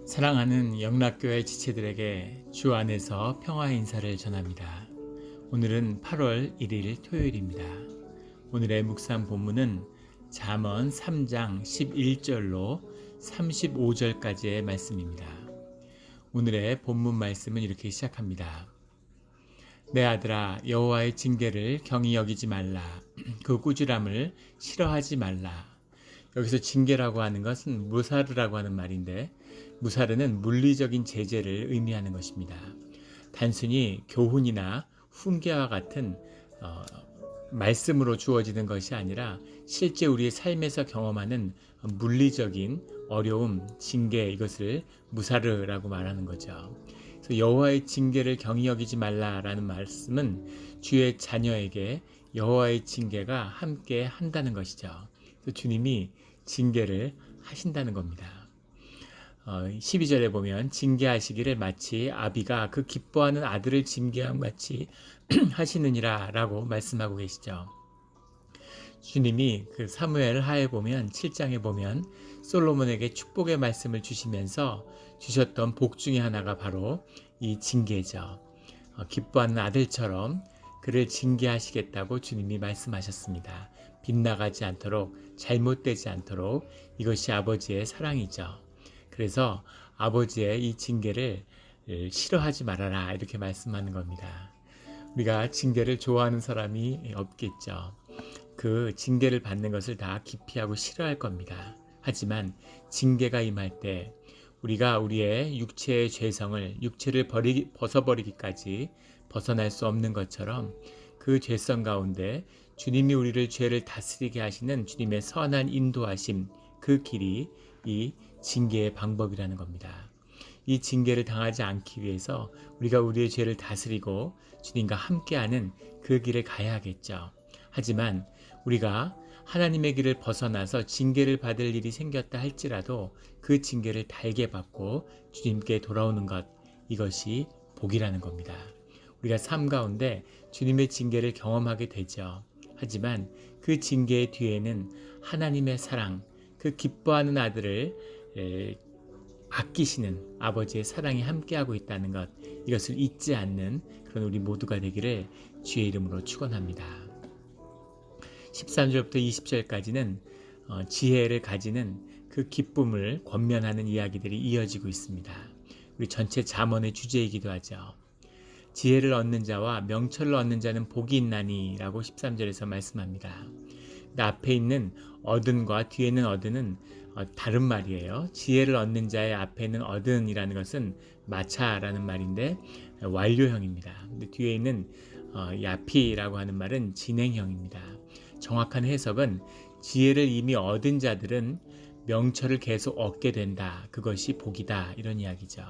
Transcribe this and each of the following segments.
사랑하는 영락교회 지체들에게 주 안에서 평화의 인사를 전합니다. 오늘은 8월 1일 토요일입니다. 오늘의 묵상 본문은 잠언 3장 11절로 35절까지의 말씀입니다. 오늘의 본문 말씀은 이렇게 시작합니다. 내 아들아, 여호와의 징계를 경히 여기지 말라. 그 꾸지람을 싫어하지 말라. 여기서 징계라고 하는 것은 무사르라고 하는 말인데, 무사르는 물리적인 제재를 의미하는 것입니다. 단순히 교훈이나 훈계와 같은 말씀으로 주어지는 것이 아니라 실제 우리의 삶에서 경험하는 물리적인 어려움, 징계, 이것을 무사르라고 말하는 거죠. 그래서 여호와의 징계를 경히 여기지 말라라는 말씀은 주의 자녀에게 여호와의 징계가 함께 한다는 것이죠. 그래서 주님이 징계를 하신다는 겁니다. 12절에 보면 징계하시기를 마치 아비가 그 기뻐하는 아들을 징계함 같이 하시느니라 라고 말씀하고 계시죠. 주님이 그 사무엘 하에 보면 7장에 보면 솔로몬에게 축복의 말씀을 주시면서 주셨던 복 중에 하나가 바로 이 징계죠. 기뻐하는 아들처럼 그를 징계하시겠다고 주님이 말씀하셨습니다. 빗나가지 않도록, 잘못되지 않도록, 이것이 아버지의 사랑이죠. 그래서 아버지의 이 징계를 싫어하지 말아라, 이렇게 말씀하는 겁니다. 우리가 징계를 좋아하는 사람이 없겠죠. 그 징계를 받는 것을 다 기피하고 싫어할 겁니다. 하지만 징계가 임할 때 우리가 우리의 육체의 죄성을, 육체를 벗어버리기까지 벗어날 수 없는 것처럼 그 죄성 가운데 주님이 우리를 죄를 다스리게 하시는 주님의 선한 인도하심, 그 길이 이 징계의 방법이라는 겁니다. 이 징계를 당하지 않기 위해서 우리가 우리의 죄를 다스리고 주님과 함께하는 그 길을 가야 하겠죠. 하지만 우리가 하나님의 길을 벗어나서 징계를 받을 일이 생겼다 할지라도 그 징계를 달게 받고 주님께 돌아오는 것, 이것이 복이라는 겁니다. 우리가 삶 가운데 주님의 징계를 경험하게 되죠. 하지만 그 징계의 뒤에는 하나님의 사랑, 그 기뻐하는 아들을 아끼시는 아버지의 사랑이 함께하고 있다는 것, 이것을 잊지 않는 그런 우리 모두가 되기를 주의 이름으로 축원합니다. 13절부터 20절까지는 지혜를 가지는 그 기쁨을 권면하는 이야기들이 이어지고 있습니다. 우리 전체 잠언의 주제이기도 하죠. 지혜를 얻는 자와 명철을 얻는 자는 복이 있나니 라고 13절에서 말씀합니다. 앞에 있는 얻은과 뒤에 있는 얻은은 다른 말이에요. 지혜를 얻는 자의 앞에 있는 얻은이라는 것은 마차라는 말인데 완료형입니다. 근데 뒤에 있는 야피라고 하는 말은 진행형입니다. 정확한 해석은 지혜를 이미 얻은 자들은 명철을 계속 얻게 된다. 그것이 복이다. 이런 이야기죠.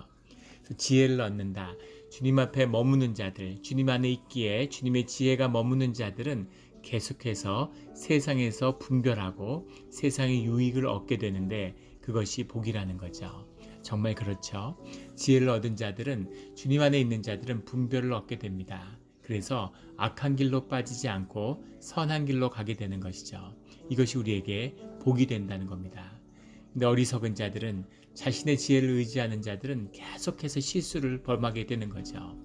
지혜를 얻는다. 주님 앞에 머무는 자들, 주님 안에 있기에 주님의 지혜가 머무는 자들은 계속해서 세상에서 분별하고 세상의 유익을 얻게 되는데 그것이 복이라는 거죠. 정말 그렇죠. 지혜를 얻은 자들은, 주님 안에 있는 자들은 분별을 얻게 됩니다. 그래서 악한 길로 빠지지 않고 선한 길로 가게 되는 것이죠. 이것이 우리에게 복이 된다는 겁니다. 근데 어리석은 자들은, 자신의 지혜를 의지하는 자들은 계속해서 실수를 범하게 되는 거죠.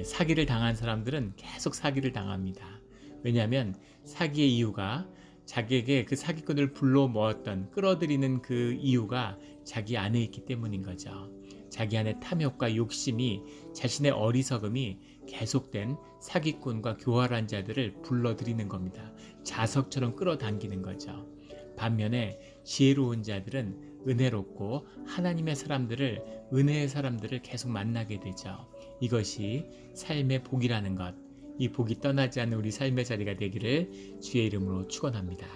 사기를 당한 사람들은 계속 사기를 당합니다. 왜냐하면 사기의 이유가 자기에게 그 사기꾼을 불러 모았던, 끌어들이는 그 이유가 자기 안에 있기 때문인 거죠. 자기 안에 탐욕과 욕심이, 자신의 어리석음이 계속된 사기꾼과 교활한 자들을 불러들이는 겁니다. 자석처럼 끌어당기는 거죠. 반면에 지혜로운 자들은 은혜롭고 하나님의 사람들을, 은혜의 사람들을 계속 만나게 되죠. 이것이 삶의 복이라는 것, 이 복이 떠나지 않는 우리 삶의 자리가 되기를 주의 이름으로 축원합니다.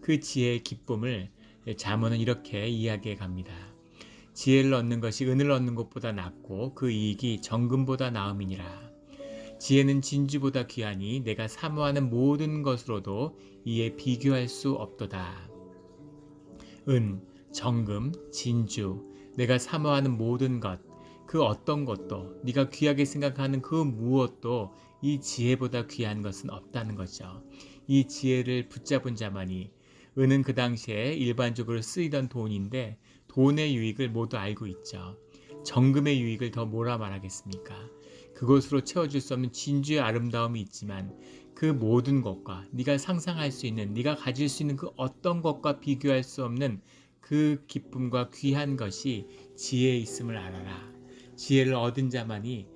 그 지혜의 기쁨을 잠언은 이렇게 이야기해 갑니다. 지혜를 얻는 것이 은을 얻는 것보다 낫고 그 이익이 정금보다 나음이니라. 지혜는 진주보다 귀하니 내가 사모하는 모든 것으로도 이에 비교할 수 없도다. 은, 정금, 진주, 내가 사모하는 모든 것, 그 어떤 것도, 네가 귀하게 생각하는 그 무엇도 이 지혜보다 귀한 것은 없다는 거죠. 이 지혜를 붙잡은 자만이, 은은 그 당시에 일반적으로 쓰이던 돈인데 돈의 유익을 모두 알고 있죠. 정금의 유익을 더 뭐라 말하겠습니까? 그것으로 채워줄 수 없는 진주의 아름다움이 있지만 그 모든 것과 네가 상상할 수 있는, 네가 가질 수 있는 그 어떤 것과 비교할 수 없는 그 기쁨과 귀한 것이 지혜에 있음을 알아라. 지혜를 얻은 자만이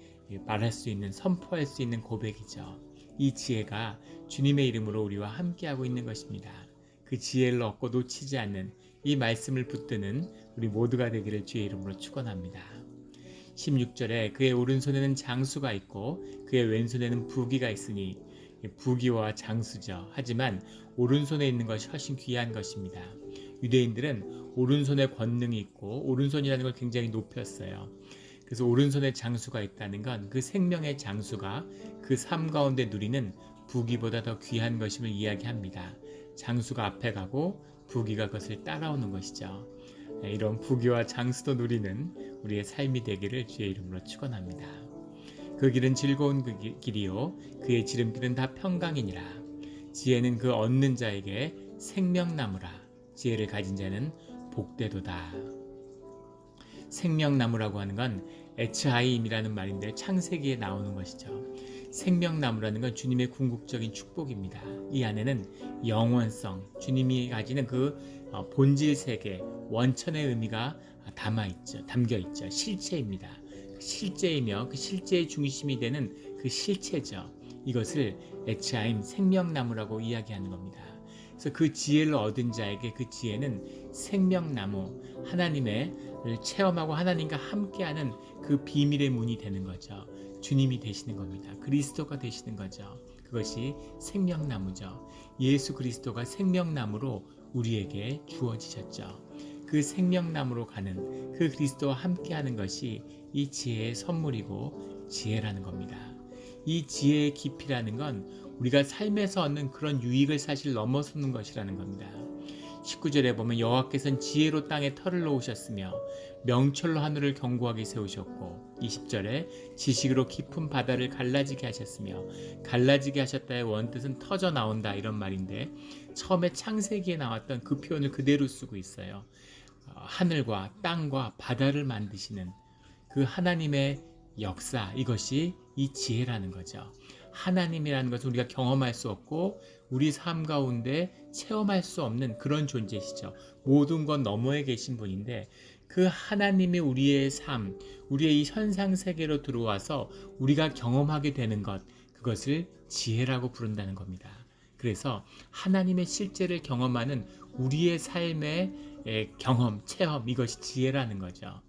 말할 수 있는, 선포할 수 있는 고백이죠. 이 지혜가 주님의 이름으로 우리와 함께하고 있는 것입니다. 그 지혜를 얻고 놓치지 않는 이 말씀을 붙드는 우리 모두가 되기를 주의 이름으로 축원합니다. 16절에 그의 오른손에는 장수가 있고 그의 왼손에는 부귀가 있으니, 부귀와 장수죠. 하지만 오른손에 있는 것이 훨씬 귀한 것입니다. 유대인들은 오른손에 권능이 있고 오른손이라는 걸 굉장히 높였어요. 그래서 오른손에 장수가 있다는 건 그 생명의 장수가 그 삶 가운데 누리는 부귀보다 더 귀한 것임을 이야기합니다. 장수가 앞에 가고 부귀가 그것을 따라오는 것이죠. 이런 부귀와 장수도 누리는 우리의 삶이 되기를 주의 이름으로 축원합니다. 그 길은 즐거운 그 길이요 그의 지름길은 다 평강이니라. 지혜는 그 얻는 자에게 생명나무라. 지혜를 가진 자는 복되도다. 생명나무라고 하는 건 에츠하임이라는 말인데 창세기에 나오는 것이죠. 생명나무라는 건 주님의 궁극적인 축복입니다. 이 안에는 영원성, 주님이 가지는 그 본질 세계, 원천의 의미가 담겨 있죠. 실체입니다. 실제이며 그 실제의 중심이 되는 그 실체죠. 이것을 에츠하임, 생명나무라고 이야기하는 겁니다. 그래서 그 지혜를 얻은 자에게 그 지혜는 생명나무, 하나님을 체험하고 하나님과 함께하는 그 비밀의 문이 되는 거죠. 주님이 되시는 겁니다. 그리스도가 되시는 거죠. 그것이 생명나무죠. 예수 그리스도가 생명나무로 우리에게 주어지셨죠. 그 생명나무로 가는 그 그리스도와 함께하는 것이 이 지혜의 선물이고 지혜라는 겁니다. 이 지혜의 깊이라는 건 우리가 삶에서 얻는 그런 유익을 사실 넘어서는 것이라는 겁니다. 19절에 보면 여호와께서는 지혜로 땅에 털을 놓으셨으며 명철로 하늘을 견고하게 세우셨고, 20절에 지식으로 깊은 바다를 갈라지게 하셨으며, 갈라지게 하셨다의 원뜻은 터져 나온다 이런 말인데, 처음에 창세기에 나왔던 그 표현을 그대로 쓰고 있어요. 하늘과 땅과 바다를 만드시는 그 하나님의 역사, 이것이 이 지혜라는 거죠. 하나님이라는 것은 우리가 경험할 수 없고 우리 삶 가운데 체험할 수 없는 그런 존재시죠. 모든 것 너머에 계신 분인데 그 하나님이 우리의 삶, 우리의 이 현상 세계로 들어와서 우리가 경험하게 되는 것, 그것을 지혜라고 부른다는 겁니다. 그래서 하나님의 실제를 경험하는 우리의 삶의 경험, 체험, 이것이 지혜라는 거죠.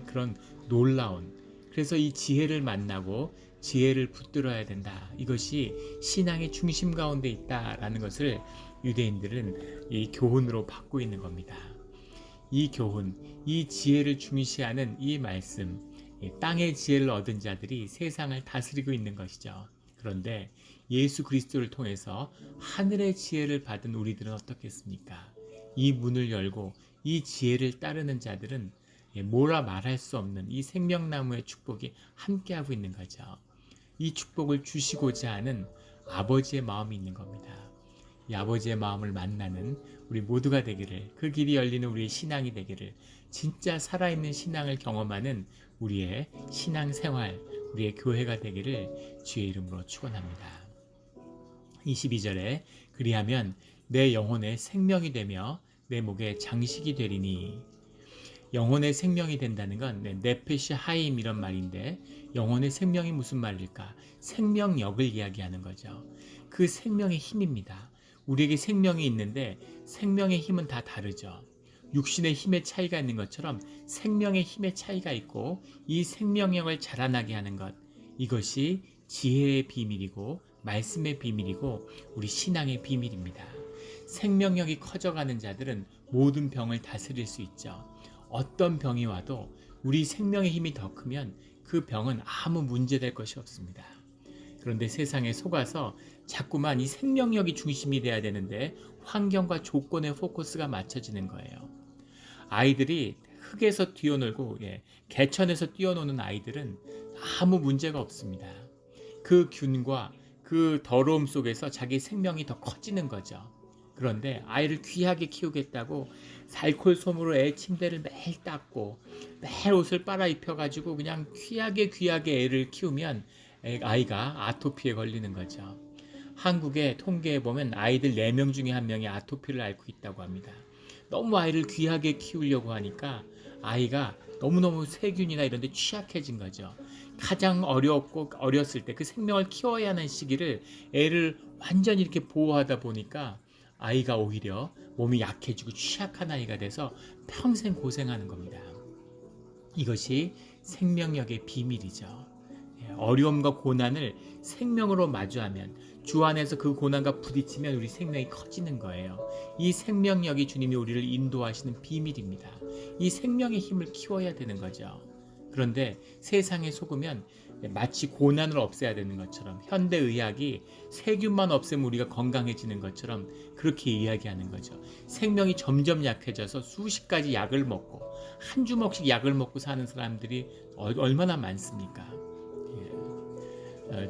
그런 놀라운, 그래서 이 지혜를 만나고 지혜를 붙들어야 된다. 이것이 신앙의 중심 가운데 있다라는 것을 유대인들은 이 교훈으로 받고 있는 겁니다. 이 교훈, 이 지혜를 중시하는 이 말씀, 땅의 지혜를 얻은 자들이 세상을 다스리고 있는 것이죠. 그런데 예수 그리스도를 통해서 하늘의 지혜를 받은 우리들은 어떻겠습니까? 이 문을 열고 이 지혜를 따르는 자들은 뭐라 말할 수 없는 이 생명나무의 축복이 함께하고 있는 거죠. 이 축복을 주시고자 하는 아버지의 마음이 있는 겁니다. 이 아버지의 마음을 만나는 우리 모두가 되기를, 그 길이 열리는 우리의 신앙이 되기를, 진짜 살아있는 신앙을 경험하는 우리의 신앙생활, 우리의 교회가 되기를 주의 이름으로 축원합니다. 22절에 그리하면 내 영혼의 생명이 되며 내 목에 장식이 되리니, 영혼의 생명이 된다는 건 네페시 하임 이런 말인데, 영혼의 생명이 무슨 말일까? 생명력을 이야기하는 거죠. 그 생명의 힘입니다. 우리에게 생명이 있는데 생명의 힘은 다 다르죠. 육신의 힘의 차이가 있는 것처럼 생명의 힘의 차이가 있고, 이 생명력을 자라나게 하는 것, 이것이 지혜의 비밀이고 말씀의 비밀이고 우리 신앙의 비밀입니다. 생명력이 커져가는 자들은 모든 병을 다스릴 수 있죠. 어떤 병이 와도 우리 생명의 힘이 더 크면 그 병은 아무 문제될 것이 없습니다. 그런데 세상에 속아서 자꾸만 이 생명력이 중심이 돼야 되는데 환경과 조건에 포커스가 맞춰지는 거예요. 아이들이 흙에서 뛰어놀고 개천에서 뛰어노는 아이들은 아무 문제가 없습니다. 그 균과 그 더러움 속에서 자기 생명이 더 커지는 거죠. 그런데 아이를 귀하게 키우겠다고 살콜솜으로 애 침대를 매일 닦고 매일 옷을 빨아 입혀가지고 그냥 귀하게 애를 키우면 아이가 아토피에 걸리는 거죠. 한국의 통계에 보면 아이들 4명 중에 1명이 아토피를 앓고 있다고 합니다. 너무 아이를 귀하게 키우려고 하니까 아이가 너무너무 세균이나 이런 데 취약해진 거죠. 가장 어렵고 어렸을 때 그 생명을 키워야 하는 시기를 애를 완전히 이렇게 보호하다 보니까 아이가 오히려 몸이 약해지고 취약한 아이가 돼서 평생 고생하는 겁니다. 이것이 생명력의 비밀이죠. 어려움과 고난을 생명으로 마주하면, 주 안에서 그 고난과 부딪히면 우리 생명이 커지는 거예요. 이 생명력이 주님이 우리를 인도하시는 비밀입니다. 이 생명의 힘을 키워야 되는 거죠. 그런데 세상에 속으면 마치 고난을 없애야 되는 것처럼, 현대의학이 세균만 없애면 우리가 건강해지는 것처럼 그렇게 이야기하는 거죠. 생명이 점점 약해져서 수십 가지 약을 먹고 한 주먹씩 약을 먹고 사는 사람들이 얼마나 많습니까?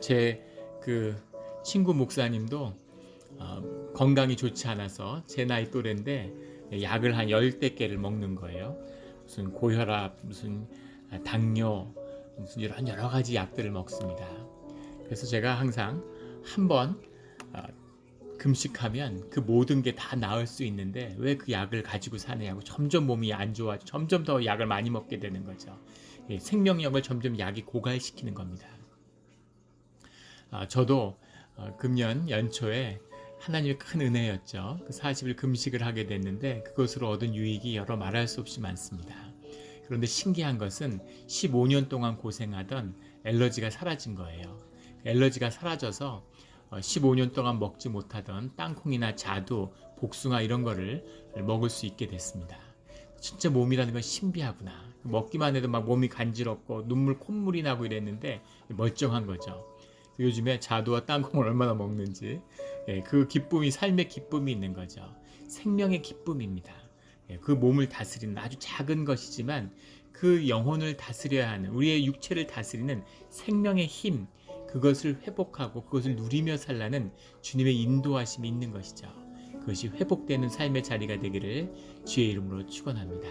제 친구 목사님도 건강이 좋지 않아서 제 나이 또래인데 약을 한 10대 개를 먹는 거예요. 무슨 고혈압, 무슨 당뇨, 무슨 이런 여러 가지 약들을 먹습니다. 그래서 제가 항상 한번 금식하면 그 모든 게 다 나을 수 있는데 왜 그 약을 가지고 사냐고, 점점 몸이 안 좋아지고 점점 더 약을 많이 먹게 되는 거죠. 생명력을 점점 약이 고갈시키는 겁니다. 저도 금년 연초에 하나님의 큰 은혜였죠. 그 40일 금식을 하게 됐는데 그것으로 얻은 유익이 여러 말할 수 없이 많습니다. 그런데 신기한 것은 15년 동안 고생하던 엘러지가 사라진 거예요. 엘러지가 사라져서 15년 동안 먹지 못하던 땅콩이나 자두, 복숭아 이런 거를 먹을 수 있게 됐습니다. 진짜 몸이라는 건 신비하구나. 먹기만 해도 막 몸이 간지럽고 눈물 콧물이 나고 이랬는데 멀쩡한 거죠. 요즘에 자두와 땅콩을 얼마나 먹는지, 그 기쁨이, 삶의 기쁨이 있는 거죠. 생명의 기쁨입니다. 그 몸을 다스리는 아주 작은 것이지만 그 영혼을 다스려야 하는, 우리의 육체를 다스리는 생명의 힘, 그것을 회복하고 그것을 누리며 살라는 주님의 인도하심이 있는 것이죠. 그것이 회복되는 삶의 자리가 되기를 주의 이름으로 축원합니다.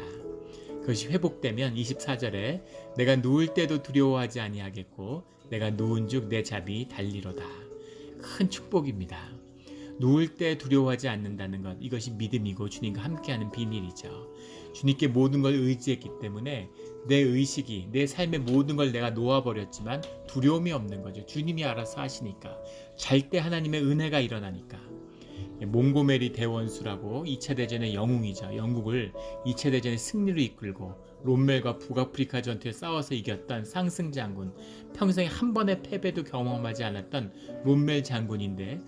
그것이 회복되면 24절에 내가 누울 때도 두려워하지 아니하겠고 내가 누운즉 내 잠이 달리로다. 큰 축복입니다. 누울 때 두려워하지 않는다는 것, 이것이 믿음이고 주님과 함께하는 비밀이죠. 주님께 모든 걸 의지했기 때문에 내 의식이, 내 삶의 모든 걸 내가 놓아버렸지만 두려움이 없는 거죠. 주님이 알아서 하시니까. 잘 때 하나님의 은혜가 일어나니까. 몽고메리 대원수라고 2차 대전의 영웅이죠. 영국을 2차 대전의 승리로 이끌고 롬멜과 북아프리카 전투에 싸워서 이겼던 상승 장군, 평생에 한 번의 패배도 경험하지 않았던 롬멜 장군인데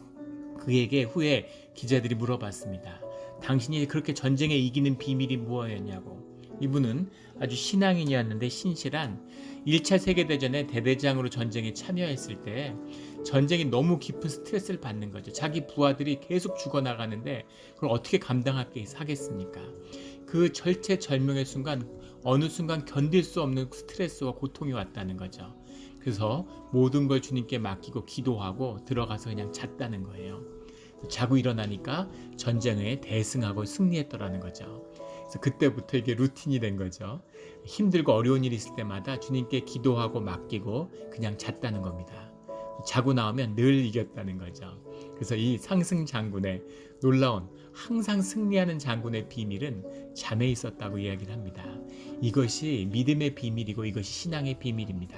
그에게 후에 기자들이 물어봤습니다. 당신이 그렇게 전쟁에 이기는 비밀이 무엇이었냐고. 이분은 아주 신앙인이었는데 신실한 1차 세계대전에 대대장으로 전쟁에 참여했을 때 전쟁이 너무 깊은 스트레스를 받는 거죠. 자기 부하들이 계속 죽어나가는데 그걸 어떻게 감당하겠습니까? 그 절체절명의 순간, 어느 순간 견딜 수 없는 스트레스와 고통이 왔다는 거죠. 그래서 모든 걸 주님께 맡기고 기도하고 들어가서 그냥 잤다는 거예요. 자고 일어나니까 전쟁에 대승하고 승리했더라는 거죠. 그래서 그때부터 이게 루틴이 된 거죠. 힘들고 어려운 일이 있을 때마다 주님께 기도하고 맡기고 그냥 잤다는 겁니다. 자고 나오면 늘 이겼다는 거죠. 그래서 이 상승 장군의 놀라운, 항상 승리하는 장군의 비밀은 잠에 있었다고 이야기를 합니다. 이것이 믿음의 비밀이고 이것이 신앙의 비밀입니다.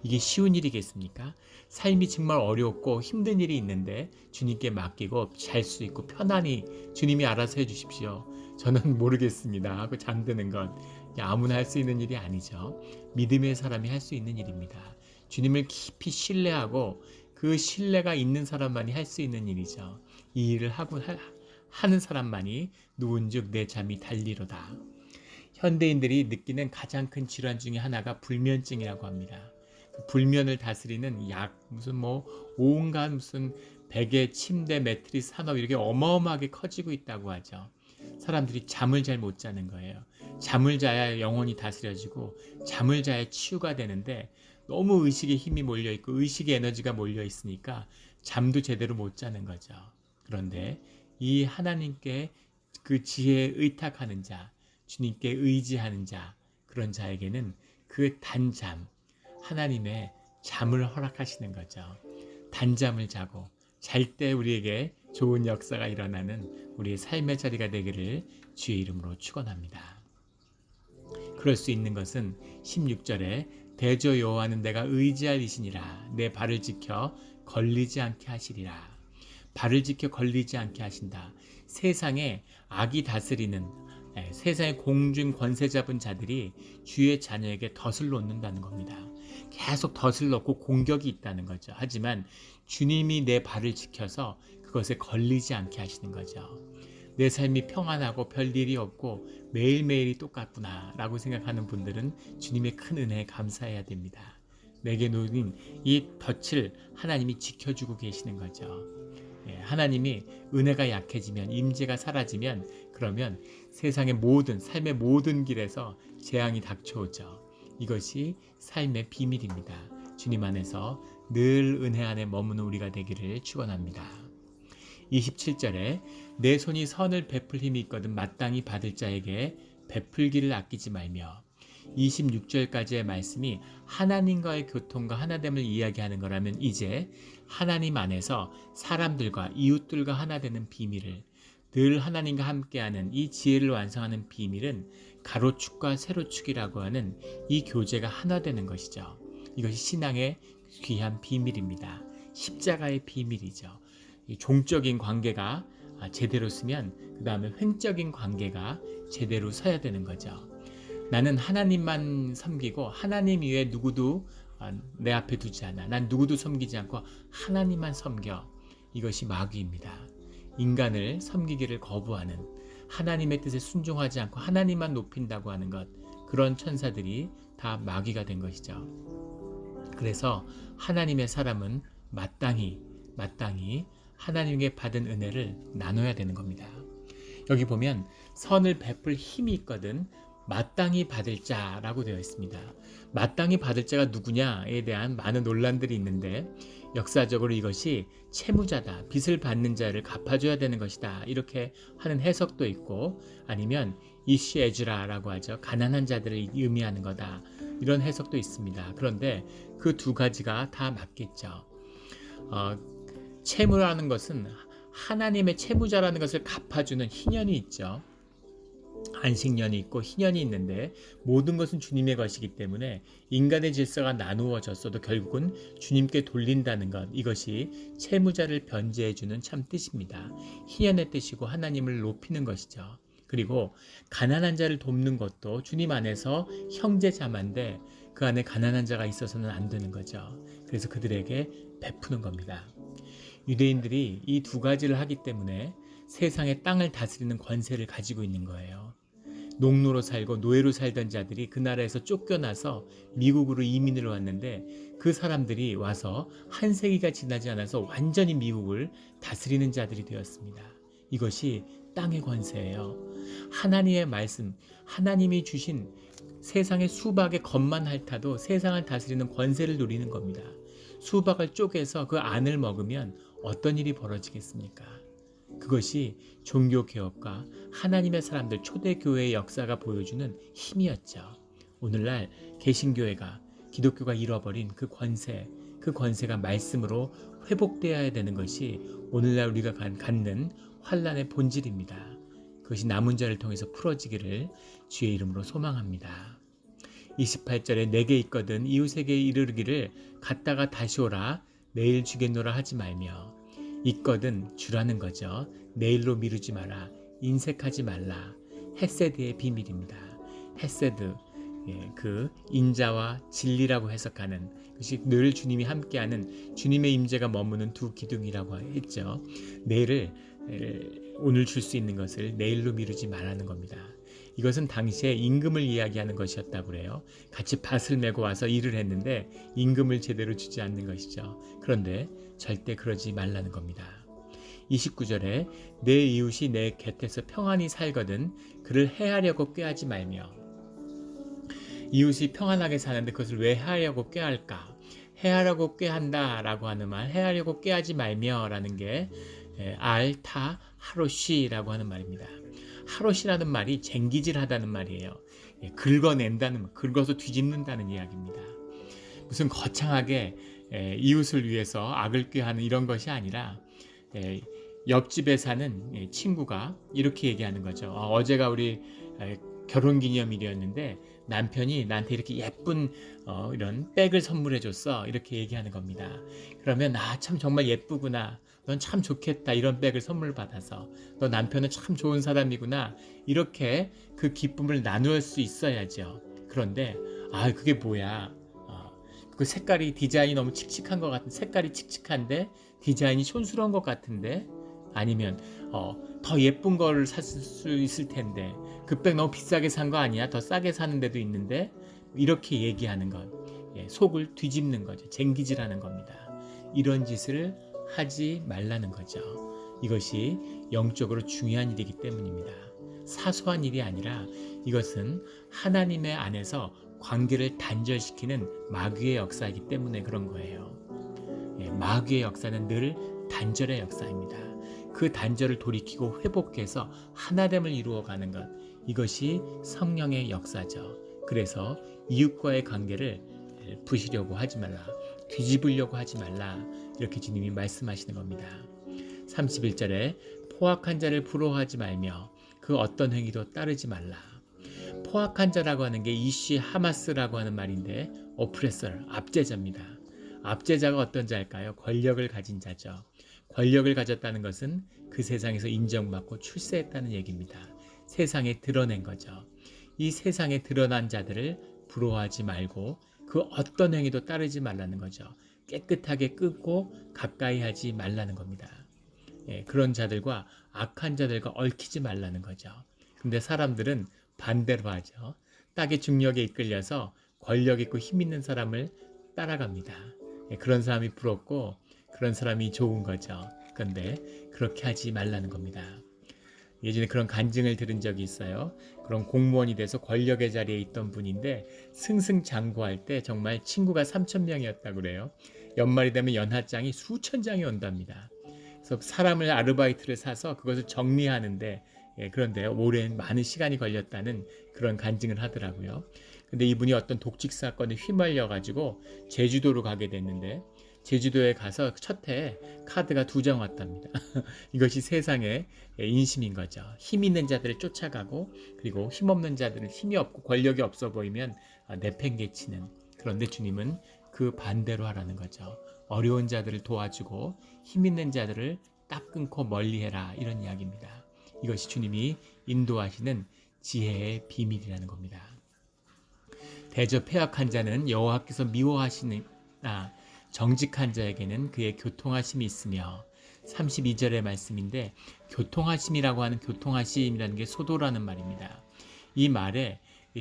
이게 쉬운 일이겠습니까? 삶이 정말 어렵고 힘든 일이 있는데 주님께 맡기고 잘 수 있고 편안히 주님이 알아서 해주십시오. 저는 모르겠습니다 하고 잠드는 건 아무나 할 수 있는 일이 아니죠. 믿음의 사람이 할 수 있는 일입니다. 주님을 깊이 신뢰하고 그 신뢰가 있는 사람만이 할 수 있는 일이죠. 이 일을 하는 사람만이 누운즉 내 잠이 달리로다. 현대인들이 느끼는 가장 큰 질환 중에 하나가 불면증이라고 합니다. 불면을 다스리는 약, 무슨 온갖 무슨 베개, 침대, 매트리스, 산업 이렇게 어마어마하게 커지고 있다고 하죠. 사람들이 잠을 잘 못 자는 거예요. 잠을 자야 영혼이 다스려지고 잠을 자야 치유가 되는데 너무 의식에 힘이 몰려 있고 의식에 에너지가 몰려 있으니까 잠도 제대로 못 자는 거죠. 그런데 이 하나님께 그 지혜에 의탁하는 자, 주님께 의지하는 자, 그런 자에게는 그 단잠, 하나님의 잠을 허락하시는 거죠. 단잠을 자고 잘 때 우리에게 좋은 역사가 일어나는 우리의 삶의 자리가 되기를 주의 이름으로 축원합니다. 그럴 수 있는 것은 16절에 대저 여호와는 내가 의지할 이시니라 내 발을 지켜 걸리지 않게 하시리라. 발을 지켜 걸리지 않게 하신다. 세상에 악이 다스리는 세상의 공중 권세 잡은 자들이 주의 자녀에게 덫을 놓는다는 겁니다. 계속 덫을 놓고 공격이 있다는 거죠. 하지만 주님이 내 발을 지켜서 그것에 걸리지 않게 하시는 거죠. 내 삶이 평안하고 별일이 없고 매일매일이 똑같구나 라고 생각하는 분들은 주님의 큰 은혜에 감사해야 됩니다. 내게 놓인 이 덫을 하나님이 지켜주고 계시는 거죠. 하나님이 은혜가 약해지면, 임재가 사라지면, 그러면 세상의 모든, 삶의 모든 길에서 재앙이 닥쳐오죠. 이것이 삶의 비밀입니다. 주님 안에서 늘 은혜 안에 머무는 우리가 되기를 축원합니다. 27절에 내 손이 선을 베풀 힘이 있거든 마땅히 받을 자에게 베풀기를 아끼지 말며, 26절까지의 말씀이 하나님과의 교통과 하나됨을 이야기하는 거라면 이제 하나님 안에서 사람들과 이웃들과 하나 되는 비밀을, 늘 하나님과 함께하는 이 지혜를 완성하는 비밀은 가로축과 세로축이라고 하는 이 교제가 하나 되는 것이죠. 이것이 신앙의 귀한 비밀입니다. 십자가의 비밀이죠. 이 종적인 관계가 제대로 쓰면 그 다음에 횡적인 관계가 제대로 서야 되는 거죠. 나는 하나님만 섬기고 하나님 이외에 누구도 내 앞에 두지 않아. 난 누구도 섬기지 않고 하나님만 섬겨. 이것이 마귀입니다. 인간을 섬기기를 거부하는, 하나님의 뜻에 순종하지 않고 하나님만 높인다고 하는 것, 그런 천사들이 다 마귀가 된 것이죠. 그래서 하나님의 사람은 마땅히 하나님께 받은 은혜를 나눠야 되는 겁니다. 여기 보면 선을 베풀 힘이 있거든 마땅히 받을 자라고 되어 있습니다. 마땅히 받을 자가 누구냐에 대한 많은 논란들이 있는데, 역사적으로 이것이 채무자다, 빚을 받는 자를 갚아줘야 되는 것이다, 이렇게 하는 해석도 있고, 아니면 이시에즈라라고 하죠. 가난한 자들을 의미하는 거다, 이런 해석도 있습니다. 그런데 그 두 가지가 다 맞겠죠. 채무라는 것은 하나님의 채무자라는 것을 갚아주는 희년이 있죠. 안식년이 있고 희년이 있는데, 모든 것은 주님의 것이기 때문에 인간의 질서가 나누어졌어도 결국은 주님께 돌린다는 것, 이것이 채무자를 변제해주는 참 뜻입니다. 희년의 뜻이고 하나님을 높이는 것이죠. 그리고 가난한 자를 돕는 것도 주님 안에서 형제자만데 그 안에 가난한 자가 있어서는 안 되는 거죠. 그래서 그들에게 베푸는 겁니다. 유대인들이 이 두 가지를 하기 때문에 세상의 땅을 다스리는 권세를 가지고 있는 거예요. 농노로 살고 노예로 살던 자들이 그 나라에서 쫓겨나서 미국으로 이민을 왔는데, 그 사람들이 와서 한 세기가 지나지 않아서 완전히 미국을 다스리는 자들이 되었습니다. 이것이 땅의 권세예요. 하나님의 말씀, 하나님이 주신 세상의 수박의 겉만 핥아도 세상을 다스리는 권세를 누리는 겁니다. 수박을 쪼개서 그 안을 먹으면 어떤 일이 벌어지겠습니까? 그것이 종교개혁과 하나님의 사람들 초대교회의 역사가 보여주는 힘이었죠. 오늘날 개신교회가, 기독교가 잃어버린 그 권세가 말씀으로 회복되어야 되는 것이 오늘날 우리가 갖는 환난의 본질입니다. 그것이 남은 자를 통해서 풀어지기를 주의 이름으로 소망합니다. 28절에 내게 있거든 이웃에게 이르기를 갔다가 다시 오라 내일 주겠노라 하지 말며, 있거든 주라는 거죠. 내일로 미루지 마라, 인색하지 말라. 헤세드의 비밀입니다. 헤세드, 그 인자와 진리라고 해석하는 것이 늘 주님이 함께하는 주님의 임재가 머무는 두 기둥이라고 했죠. 내일을, 오늘 줄 수 있는 것을 내일로 미루지 말라는 겁니다. 이것은 당시에 임금을 이야기하는 것이었다고 그래요. 같이 밭을 메고 와서 일을 했는데 임금을 제대로 주지 않는 것이죠. 그런데 절대 그러지 말라는 겁니다. 29절에 내 이웃이 내 곁에서 평안히 살거든 그를 해하려고 꾀하지 말며, 이웃이 평안하게 사는데 그것을 왜 해하려고 꾀할까? 해하려고 꾀한다 라고 하는 말, 해하려고 꾀하지 말며 라는 게 알타 하로시라고 하는 말입니다. 하로시라는 말이 쟁기질하다는 말이에요. 긁어낸다는, 긁어서 뒤집는다는 이야기입니다. 무슨 거창하게 이웃을 위해서 악을 꾀하는 이런 것이 아니라 옆집에 사는 친구가 이렇게 얘기하는 거죠. 어제가 우리 결혼기념일이었는데 남편이 나한테 이렇게 예쁜 이런 백을 선물해 줬어, 이렇게 얘기하는 겁니다. 그러면 참 정말 예쁘구나, 넌 참 좋겠다, 이런 백을 선물 받아서 너 남편은 참 좋은 사람이구나, 이렇게 그 기쁨을 나눌 수 있어야죠. 그런데 그게 뭐야, 그 색깔이 디자인이 너무 칙칙한 것 같은, 색깔이 칙칙한데 디자인이 촌스러운 것 같은데, 아니면 더 예쁜 거를 살 수 있을 텐데 그 백 너무 비싸게 산 거 아니야? 더 싸게 사는 데도 있는데, 이렇게 얘기하는 건 속을 뒤집는 거죠. 쟁기질하는 겁니다. 이런 짓을 하지 말라는 거죠. 이것이 영적으로 중요한 일이기 때문입니다. 사소한 일이 아니라 이것은 하나님의 안에서 관계를 단절시키는 마귀의 역사이기 때문에 그런 거예요. 마귀의 역사는 늘 단절의 역사입니다. 그 단절을 돌이키고 회복해서 하나됨을 이루어가는 것, 이것이 성령의 역사죠. 그래서 이웃과의 관계를 부시려고 하지 말라, 뒤집으려고 하지 말라, 이렇게 주님이 말씀하시는 겁니다. 31절에 포악한 자를 부러워하지 말며 그 어떤 행위도 따르지 말라. 포악한 자라고 하는 게 이시 하마스라고 하는 말인데, 오프레서, 압제자입니다. 압제자가 어떤 자일까요? 권력을 가진 자죠. 권력을 가졌다는 것은 그 세상에서 인정받고 출세했다는 얘기입니다. 세상에 드러낸 거죠. 이 세상에 드러난 자들을 부러워하지 말고 그 어떤 행위도 따르지 말라는 거죠. 깨끗하게 끊고 가까이 하지 말라는 겁니다. 그런 자들과 악한 자들과 얽히지 말라는 거죠. 근데 사람들은 반대로 하죠. 딱의 중력에 이끌려서 권력 있고 힘 있는 사람을 따라갑니다. 그런 사람이 부럽고 그런 사람이 좋은 거죠. 그런데 그렇게 하지 말라는 겁니다. 예전에 그런 간증을 들은 적이 있어요. 그런 공무원이 돼서 권력의 자리에 있던 분인데 승승장구할 때 정말 친구가 3,000명이었다고 그래요. 연말이 되면 연하장이 수천 장이 온답니다. 그래서 사람을, 아르바이트를 사서 그것을 정리하는데 그런데 오랜 많은 시간이 걸렸다는 그런 간증을 하더라고요. 근데 이분이 어떤 독직 사건에 휘말려 가지고 제주도로 가게 됐는데, 제주도에 가서 첫 해에 카드가 2장 왔답니다. 이것이 세상의 인심인 거죠. 힘 있는 자들을 쫓아가고, 그리고 힘없는 자들은 힘이 없고 권력이 없어 보이면 내팽개치는. 그런데 주님은 그 반대로 하라는 거죠. 어려운 자들을 도와주고 힘 있는 자들을 딱 끊고 멀리해라, 이런 이야기입니다. 이것이 주님이 인도하시는 지혜의 비밀이라는 겁니다. 대저 패악한 자는 여호와께서 미워하시는 정직한 자에게는 그의 교통하심이 있으며, 32절의 말씀인데, 교통하심이라고 하는, 교통하심이라는 게 소도라는 말입니다. 이 말의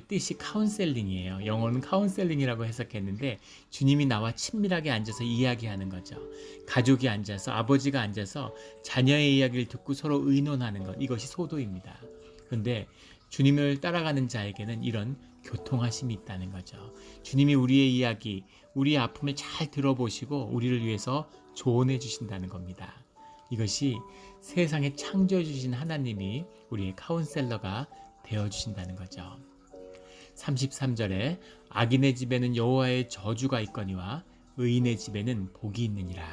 뜻이 카운셀링이에요. 영어는 카운셀링이라고 해석했는데 주님이 나와 친밀하게 앉아서 이야기하는 거죠. 가족이 앉아서, 아버지가 앉아서 자녀의 이야기를 듣고 서로 의논하는 것, 이것이 소도입니다. 그런데 주님을 따라가는 자에게는 이런 교통하심이 있다는 거죠. 주님이 우리의 이야기, 우리의 아픔을 잘 들어보시고 우리를 위해서 조언해 주신다는 겁니다. 이것이 세상에 창조해 주신 하나님이 우리의 카운셀러가 되어 주신다는 거죠. 33절에 악인의 집에는 여호와의 저주가 있거니와 의인의 집에는 복이 있느니라.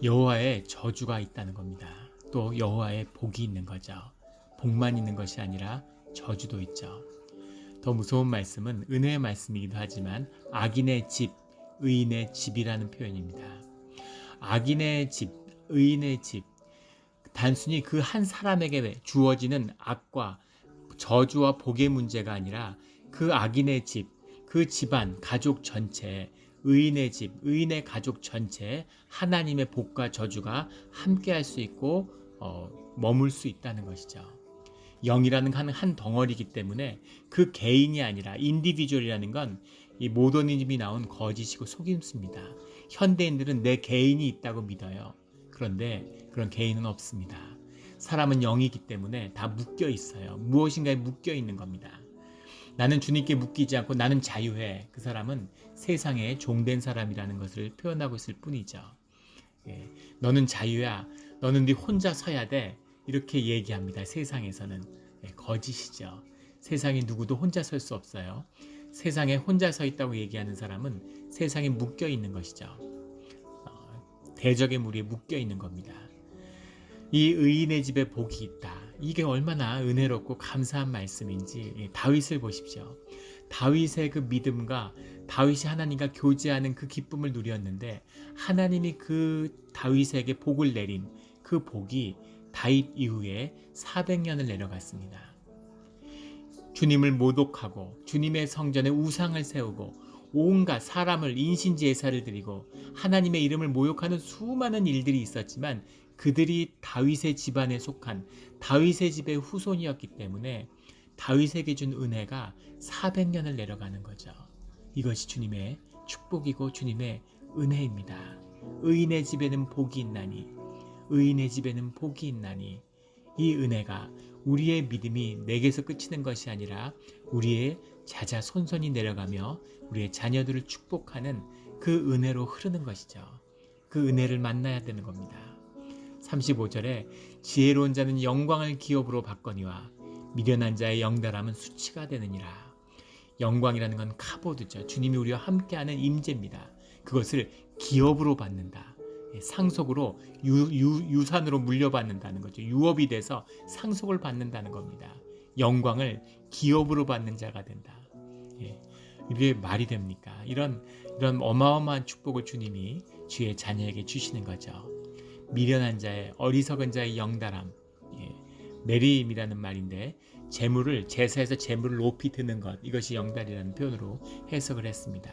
여호와의 저주가 있다는 겁니다. 또 여호와의 복이 있는 거죠. 복만 있는 것이 아니라 저주도 있죠. 더 무서운 말씀은 은혜의 말씀이기도 하지만 악인의 집, 의인의 집이라는 표현입니다. 악인의 집, 의인의 집, 단순히 그 한 사람에게 주어지는 악과 저주와 복의 문제가 아니라 그 악인의 집, 그 집안, 가족 전체, 의인의 집, 의인의 가족 전체, 하나님의 복과 저주가 함께할 수 있고 머물 수 있다는 것이죠. 영이라는 한 덩어리이기 때문에 그 개인이 아니라 인디비주얼이라는 건 이 모더니즘이 나온 거짓이고 속임수입니다. 현대인들은 내 개인이 있다고 믿어요. 그런데 그런 개인은 없습니다. 사람은 영이기 때문에 다 묶여 있어요. 무엇인가에 묶여 있는 겁니다. 나는 주님께 묶이지 않고 나는 자유해. 그 사람은 세상에 종된 사람이라는 것을 표현하고 있을 뿐이죠. 너는 자유야. 너는 네 혼자 서야 돼. 이렇게 얘기합니다. 세상에서는. 거짓이죠. 세상에 누구도 혼자 설 수 없어요. 세상에 혼자 서 있다고 얘기하는 사람은 세상에 묶여 있는 것이죠. 대적의 무리에 묶여 있는 겁니다. 이 의인의 집에 복이 있다. 이게 얼마나 은혜롭고 감사한 말씀인지 다윗을 보십시오. 다윗의 그 믿음과 다윗이 하나님과 교제하는 그 기쁨을 누렸는데 하나님이 그 다윗에게 복을 내린 그 복이 다윗 이후에 400년을 내려갔습니다. 주님을 모독하고 주님의 성전에 우상을 세우고 온갖 사람을 인신제사를 드리고 하나님의 이름을 모욕하는 수많은 일들이 있었지만 그들이 다윗의 집안에 속한 다윗의 집의 후손이었기 때문에 다윗에게 준 은혜가 400년을 내려가는 거죠. 이것이 주님의 축복이고 주님의 은혜입니다. 의인의 집에는 복이 있나니 의인의 집에는 복이 있나니 이 은혜가 우리의 믿음이 내게서 그치는 것이 아니라 우리의 자자손손이 내려가며 우리의 자녀들을 축복하는 그 은혜로 흐르는 것이죠. 그 은혜를 만나야 되는 겁니다. 35절에 지혜로운 자는 영광을 기업으로 받거니와 미련한 자의 영달함은 수치가 되느니라. 영광이라는 건 카보드죠. 주님이 우리와 함께하는 임재입니다. 그것을 기업으로 받는다. 상속으로 유산으로 물려받는다는 거죠. 유업이 돼서 상속을 받는다는 겁니다. 영광을 기업으로 받는 자가 된다. 이게 말이 됩니까? 이런 어마어마한 축복을 주님이 주의 자녀에게 주시는 거죠. 미련한 자의 어리석은 자의 영달함, 메리임이라는 말인데 제사에서 재물을 높이 드는 것, 이것이 영달이라는 표현으로 해석을 했습니다.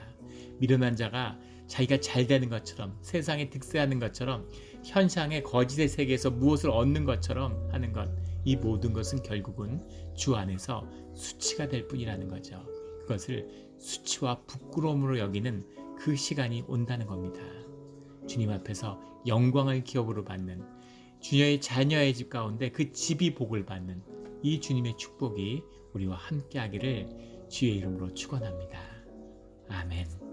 미련한 자가 자기가 잘 되는 것처럼 세상에 득세하는 것처럼 현상의 거짓의 세계에서 무엇을 얻는 것처럼 하는 것, 이 모든 것은 결국은 주 안에서 수치가 될 뿐이라는 거죠. 그것을 수치와 부끄러움으로 여기는 그 시간이 온다는 겁니다. 주님 앞에서 영광을 기업으로 받는 주의 자녀의 집 가운데 그 집이 복을 받는 이 주님의 축복이 우리와 함께하기를 주의 이름으로 축원합니다. 아멘.